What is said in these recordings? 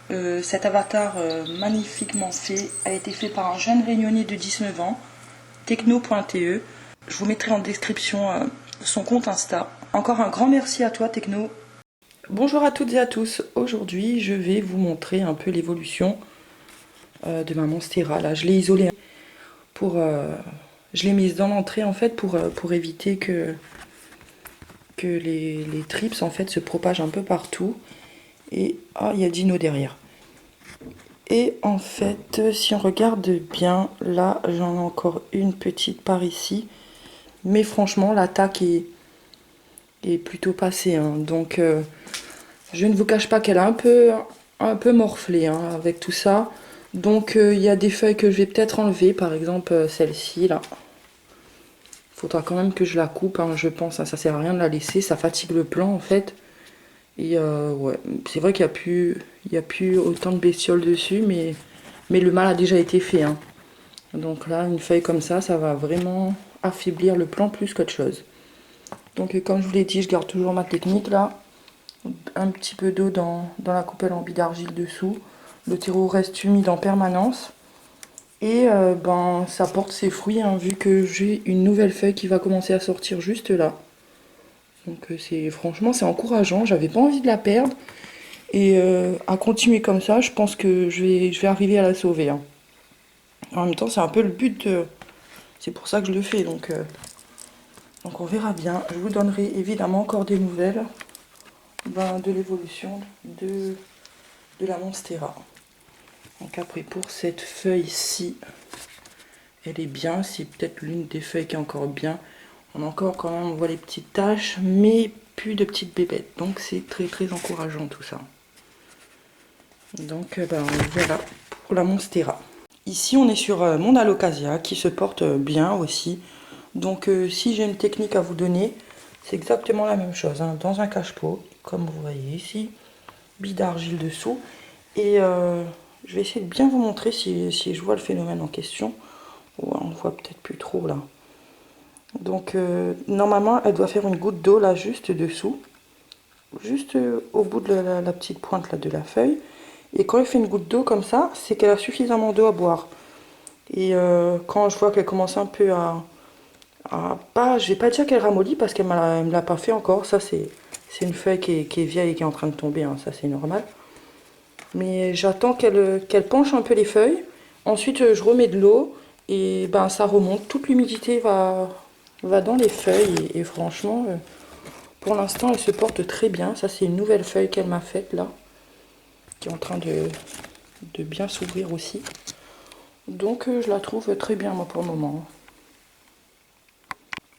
Cet avatar magnifiquement fait a été fait par un jeune réunionnais de 19 ans, techno.te. Je vous mettrai en description son compte Insta. Encore un grand merci à toi Techno. Bonjour à toutes et à tous. Aujourd'hui, je vais vous montrer un peu l'évolution de ma Monstera. Là, je l'ai isolée je l'ai mise dans l'entrée en fait pour éviter que les trips en fait se propagent un peu partout. Et il y a Dino derrière. Et en fait, si on regarde bien, là, j'en ai encore une petite par ici. Mais franchement, l'attaque est plutôt passée. Hein. Donc, je ne vous cache pas qu'elle a un peu morflé hein, avec tout ça. Donc, il y a des feuilles que je vais peut-être enlever. Par exemple, celle-ci, là. Il faudra quand même que je la coupe, hein, je pense. Hein, ça sert à rien de la laisser. Ça fatigue le plan, en fait. Et ouais, c'est vrai qu'il n'y a plus autant de bestioles dessus, mais le mal a déjà été fait. Hein. Donc là, une feuille comme ça va vraiment affaiblir le plan plus qu'autre chose. Donc comme je vous l'ai dit, je garde toujours ma technique là. Un petit peu d'eau dans la coupelle en billes d'argile dessous. Le terreau reste humide en permanence. Et ça porte ses fruits, hein, vu que j'ai une nouvelle feuille qui va commencer à sortir juste là. Donc franchement c'est encourageant, j'avais pas envie de la perdre. Et à continuer comme ça, je pense que je vais arriver à la sauver. Hein. En même temps, c'est un peu le but c'est pour ça que je le fais. Donc on verra bien. Je vous donnerai évidemment encore des nouvelles de l'évolution de la Monstera. Donc après, pour cette feuille-ci, elle est bien. C'est peut-être l'une des feuilles qui est encore bien. On a encore quand même, on voit les petites taches, mais plus de petites bébêtes. Donc c'est très très encourageant tout ça. Donc voilà pour la Monstera. Ici on est sur mon Alocasia qui se porte bien aussi. Donc si j'ai une technique à vous donner, c'est exactement la même chose. Hein, dans un cache-pot, comme vous voyez ici, billes d'argile dessous. Et je vais essayer de bien vous montrer si je vois le phénomène en question. Ouais, on ne voit peut-être plus trop là. Donc normalement elle doit faire une goutte d'eau là juste dessous. Juste au bout de la petite pointe là de la feuille. Et quand elle fait une goutte d'eau comme ça, c'est qu'elle a suffisamment d'eau à boire. Et quand je vois qu'elle commence un peu je vais pas dire qu'elle ramollit parce qu'elle me l'a pas fait encore. Ça c'est une feuille qui est vieille et qui est en train de tomber. Hein. Ça c'est normal. Mais j'attends qu'elle penche un peu les feuilles. Ensuite je remets de l'eau et ça remonte. Toute l'humidité va dans les feuilles. Et franchement, pour l'instant elle se porte très bien. Ça c'est une nouvelle feuille qu'elle m'a faite là. Qui est en train de bien s'ouvrir aussi. Donc je la trouve très bien moi pour le moment.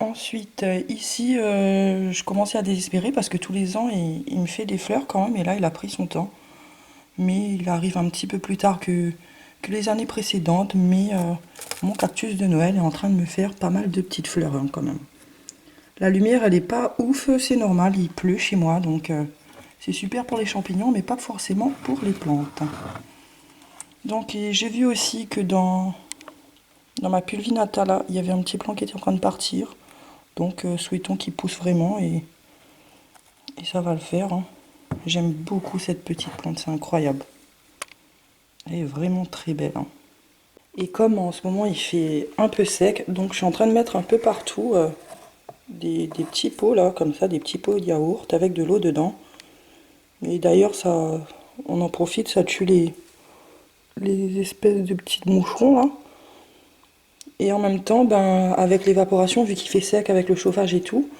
Ensuite ici je commençais à désespérer parce que tous les ans il me fait des fleurs quand même et là il a pris son temps. Mais il arrive un petit peu plus tard que les années précédentes. Mais mon cactus de Noël est en train de me faire pas mal de petites fleurs hein, quand même. La lumière elle est pas ouf, c'est normal, il pleut chez moi donc c'est super pour les champignons mais pas forcément pour les plantes. Donc j'ai vu aussi que dans ma pulvinata là, il y avait un petit plant qui était en train de partir. Donc souhaitons qu'il pousse vraiment et ça va le faire. Hein. J'aime beaucoup cette petite plante, c'est incroyable. Elle est vraiment très belle. Hein. Et comme en ce moment il fait un peu sec, donc je suis en train de mettre un peu partout des petits pots là, comme ça, des petits pots de yaourt avec de l'eau dedans. Et d'ailleurs ça, on en profite, ça tue les espèces de petits moucherons là. Et en même temps, avec l'évaporation, vu qu'il fait sec avec le chauffage et tout,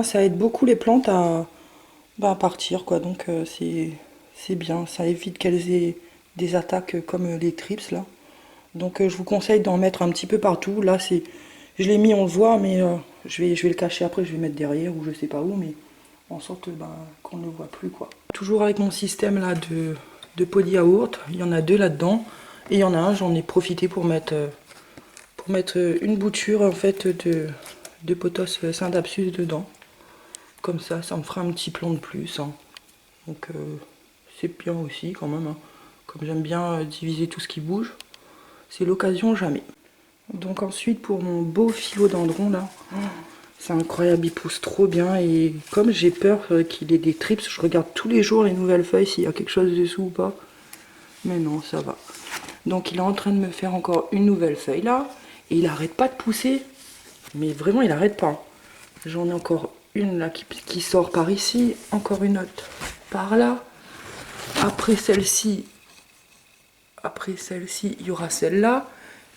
ça aide beaucoup les plantes à partir, quoi. Donc c'est bien, ça évite qu'elles aient des attaques comme les trips, là. Donc je vous conseille d'en mettre un petit peu partout. Là, je l'ai mis, on le voit, mais je vais le cacher après, je vais le mettre derrière ou je sais pas où, mais en sorte qu'on ne le voit plus, quoi. Toujours avec mon système là de pot de yaourt, il y en a deux là-dedans, et il y en a un, j'en ai profité pour mettre une bouture en fait de potos Syndapsus dedans. Comme ça me fera un petit plan de plus. Hein. Donc c'est bien aussi quand même. Hein. Comme j'aime bien diviser tout ce qui bouge, c'est l'occasion jamais. Donc ensuite pour mon beau philodendron là, c'est incroyable, il pousse trop bien. Et comme j'ai peur qu'il ait des trips, je regarde tous les jours les nouvelles feuilles s'il y a quelque chose dessous ou pas. Mais non, ça va. Donc il est en train de me faire encore une nouvelle feuille là. Et il arrête pas de pousser. Mais vraiment, il arrête pas. J'en ai encore une là qui sort par ici. Encore une autre par là. Après celle-ci, il y aura celle-là.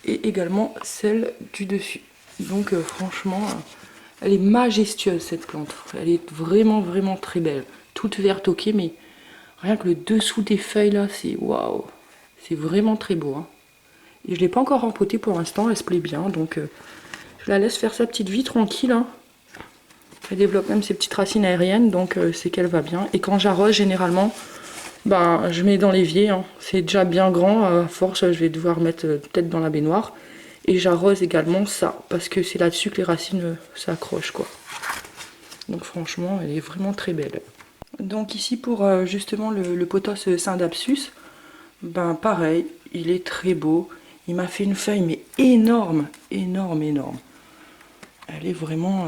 Et également celle du dessus. Donc franchement, elle est majestueuse cette plante. Elle est vraiment, vraiment très belle. Toute verte, ok, mais rien que le dessous des feuilles là, c'est waouh. C'est vraiment très beau. Hein. Et je ne l'ai pas encore rempotée pour l'instant, elle se plaît bien. Donc je la laisse faire sa petite vie tranquille. Hein. Elle développe même ses petites racines aériennes, donc c'est qu'elle va bien. Et quand j'arrose, généralement, ben, je mets dans l'évier. Hein. C'est déjà bien grand. À force, je vais devoir mettre peut-être dans la baignoire. Et j'arrose également ça, parce que c'est là-dessus que les racines s'accrochent, quoi. Donc franchement, elle est vraiment très belle. Donc ici, pour justement le pothos Scindapsus, ben pareil, il est très beau. Il m'a fait une feuille, mais énorme, énorme, énorme. Elle est vraiment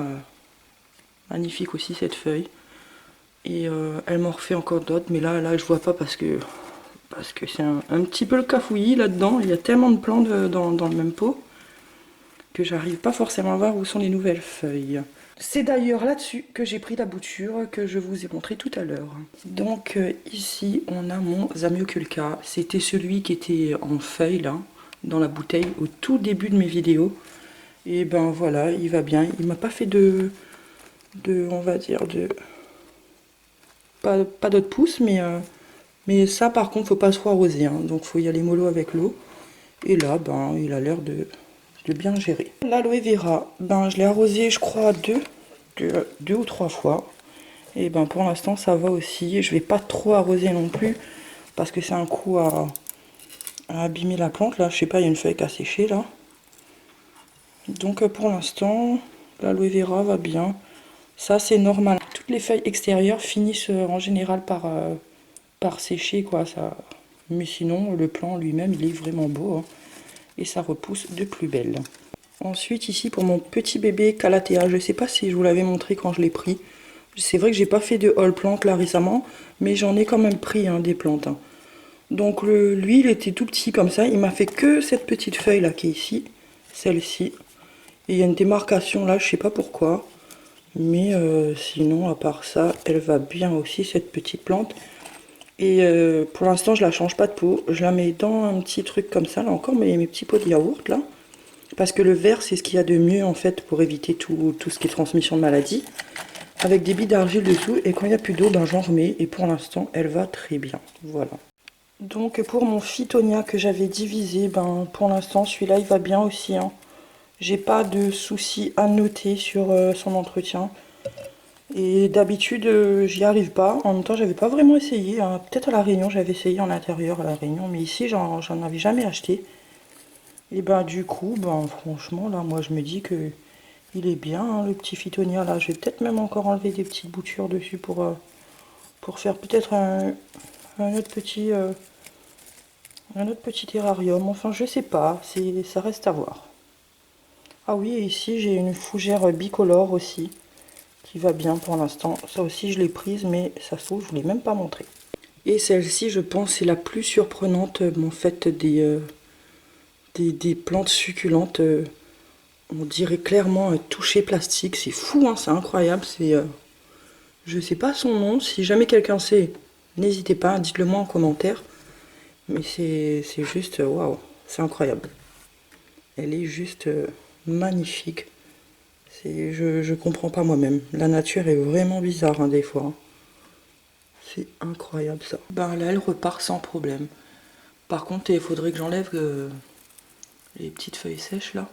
magnifique aussi, cette feuille. Et elle m'en refait encore d'autres, mais là, je vois pas parce que c'est un petit peu le cafouillis là-dedans. Il y a tellement de plantes dans le même pot que j'arrive pas forcément à voir où sont les nouvelles feuilles. C'est d'ailleurs là-dessus que j'ai pris la bouture que je vous ai montré tout à l'heure. Donc ici, on a mon Zamioculca. C'était celui qui était en feuille là, dans la bouteille au tout début de mes vidéos. Et ben voilà, il va bien. Il m'a pas fait on va dire, pas d'autres pousses, mais ça par contre, faut pas se arroser. Hein, donc faut y aller mollo avec l'eau. Et là, ben, il a l'air de bien gérer. L'aloe vera, ben, je l'ai arrosé, je crois, deux ou trois fois. Et ben, pour l'instant, ça va aussi. Je vais pas trop arroser non plus, parce que c'est un coup à abîmer la plante. Là, je sais pas, il y a une feuille qui a séché, là. Donc, pour l'instant, l'aloe vera va bien. Ça, c'est normal. Toutes les feuilles extérieures finissent en général par sécher, quoi. Ça. Mais sinon, le plant lui-même, il est vraiment beau. Hein. Et ça repousse de plus belle. Ensuite ici pour mon petit bébé Calathea, je ne sais pas si je vous l'avais montré quand je l'ai pris. C'est vrai que j'ai pas fait de haul plante là récemment, mais j'en ai quand même pris hein, des plantes. Hein. Donc lui il était tout petit comme ça, il m'a fait que cette petite feuille là qui est ici, celle-ci. Et il y a une démarcation là, je sais pas pourquoi. Mais sinon à part ça, elle va bien aussi cette petite plante. Et pour l'instant je la change pas de pot, je la mets dans un petit truc comme ça, là encore mes petits pots de yaourt là. Parce que le verre, c'est ce qu'il y a de mieux en fait pour éviter tout ce qui est transmission de maladie. Avec des billes d'argile dessous. Et quand il n'y a plus d'eau, ben, j'en remets. Et pour l'instant, elle va très bien. Voilà. Donc pour mon Phytonia que j'avais divisé, ben, pour l'instant, celui-là, il va bien aussi. Hein. J'ai pas de soucis à noter sur son entretien. Et d'habitude, j'y arrive pas. En même temps, j'avais pas vraiment essayé. Hein. Peut-être à La Réunion, j'avais essayé en intérieur à La Réunion. Mais ici, j'en avais jamais acheté. Et ben du coup, ben franchement là, moi je me dis que il est bien hein, le petit Phytonia là. Je vais peut-être même encore enlever des petites boutures dessus pour faire peut-être un autre petit terrarium. Enfin je sais pas, ça reste à voir. Ah oui, et ici j'ai une fougère bicolore aussi qui va bien pour l'instant. Ça aussi je l'ai prise, mais ça se trouve je vous l'ai même pas montré. Et celle-ci, je pense, c'est la plus surprenante en fait des plantes succulentes. On dirait clairement un toucher plastique. C'est fou, hein, c'est incroyable. Je sais pas son nom. Si jamais quelqu'un sait, n'hésitez pas, dites-le moi en commentaire. Mais c'est juste, waouh, c'est incroyable. Elle est juste magnifique. Je comprends pas moi-même. La nature est vraiment bizarre hein, des fois. Hein. C'est incroyable ça. Ben là, elle repart sans problème. Par contre, il faudrait que j'enlève les petites feuilles sèches là.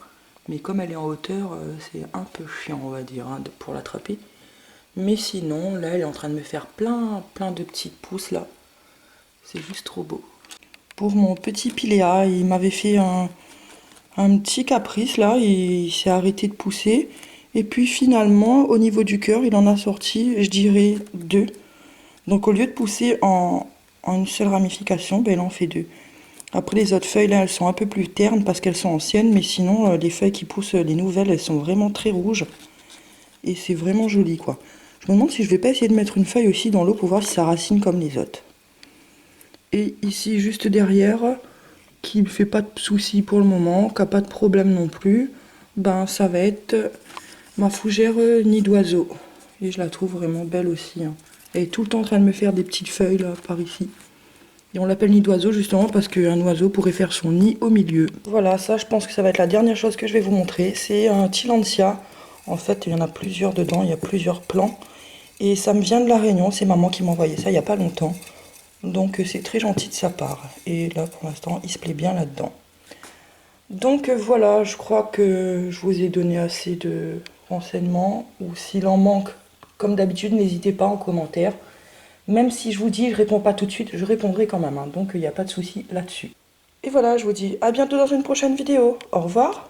Mais comme elle est en hauteur, c'est un peu chiant, on va dire, hein, pour l'attraper. Mais sinon, là, elle est en train de me faire plein de petites pousses, là. C'est juste trop beau. Pour mon petit Pilea, il m'avait fait un petit caprice, là. Il s'est arrêté de pousser. Et puis, finalement, au niveau du cœur, il en a sorti, je dirais, 2. Donc, au lieu de pousser en une seule ramification, ben, il en fait 2. Après les autres feuilles là elles sont un peu plus ternes parce qu'elles sont anciennes, mais sinon les feuilles qui poussent, les nouvelles, elles sont vraiment très rouges. Et c'est vraiment joli quoi. Je me demande si je vais pas essayer de mettre une feuille aussi dans l'eau pour voir si ça racine comme les autres. Et ici, juste derrière, qui ne fait pas de soucis pour le moment, qui n'a pas de problème non plus, ben ça va être ma fougère nid d'oiseau. Et je la trouve vraiment belle aussi, hein. Elle est tout le temps en train de me faire des petites feuilles là, par ici. Et on l'appelle nid d'oiseau justement parce qu'un oiseau pourrait faire son nid au milieu. Voilà, ça je pense que ça va être la dernière chose que je vais vous montrer. C'est un Tillandsia. En fait, il y en a plusieurs dedans, il y a plusieurs plants. Et ça me vient de La Réunion, c'est maman qui m'a envoyé ça il n'y a pas longtemps. Donc c'est très gentil de sa part. Et là pour l'instant, il se plaît bien là-dedans. Donc voilà, je crois que je vous ai donné assez de renseignements. Ou s'il en manque, comme d'habitude, n'hésitez pas en commentaire. Même si je vous dis, je réponds pas tout de suite, je répondrai quand même, hein. Donc il n'y a pas de souci là-dessus. Et voilà, je vous dis à bientôt dans une prochaine vidéo. Au revoir.